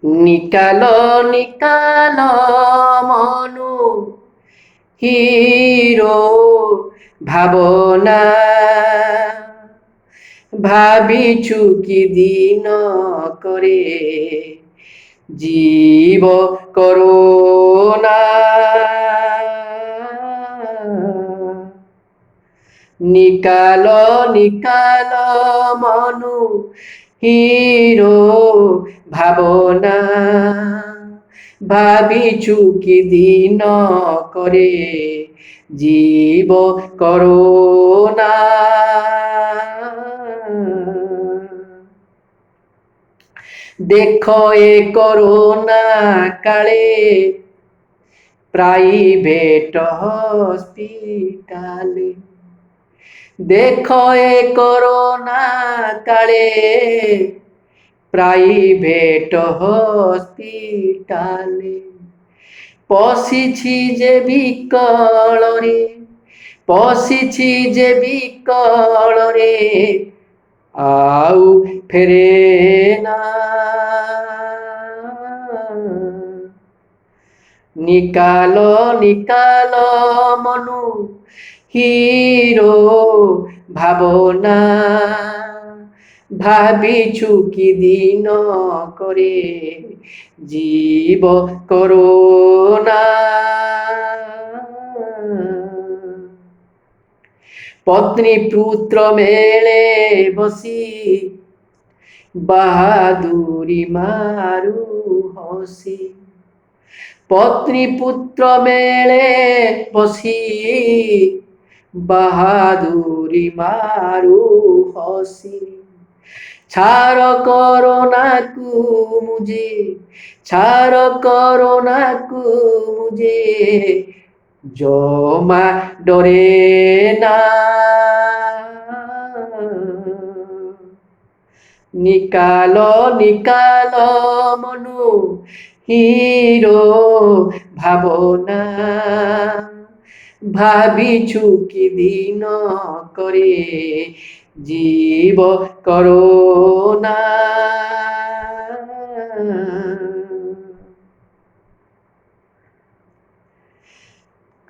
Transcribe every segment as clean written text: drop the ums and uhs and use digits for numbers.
নিকালো নিকালো Manu hero ভাবনা ভাবিছু কি দিন করে জীব করোনা নিকালো নিকালো মনু হিরো ভাবনা ভাবিছু কি দিন করে জীব করোনা দেখো এ করোনা কালে প্রাইভেট হসপিটালে দেখো এ করোনা কালে প্রাইভেট হসপিটালে পশিছি যে বিকଳରେ পশিছি যে বিকଳରେ ଆଉ ଫେରେ ନା নিকালো নিকালো মনু হিরো ভাবনা ভাবিছু কি দিন করে জীব করোনা পত্নী পুত্র মেলে বসি বাহাদুরি মারু হসি পত্নী পুত্র মেলে বসি বাহাদুরি মারু হসি ছাড় করোনাকু মুঝে ছাড় করোনাকু মুঝে জমা ডরে না নিকালো নিকালো মনু হিরো ভাবনা ভাবিছু কি দিন করে জীব করোনা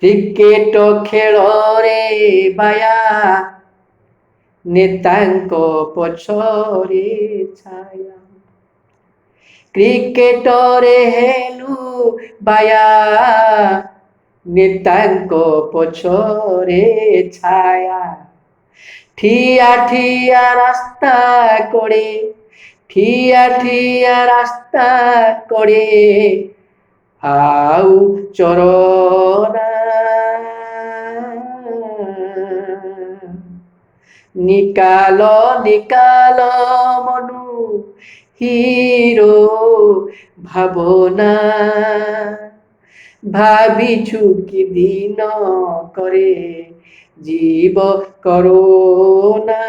କ୍ରିକେଟ ଖେଳରେ ବାୟା ନେତାଙ୍କ ପଛରେ ଛାୟା କ୍ରିକେଟରେ ହେଲୁ ବାୟା ନେତାଙ୍କ ପଛରେ ଛାୟା ଠିଆ ଠିଆ ରାସ୍ତା କଡ଼େ ଠିଆ ଠିଆ ରାସ୍ତା କଡ଼େ ଆଉ ଚରନା নিকালো নিকালো মনু হিরো ভাবনা ভাবিছু কি দিন করে জীব করোনা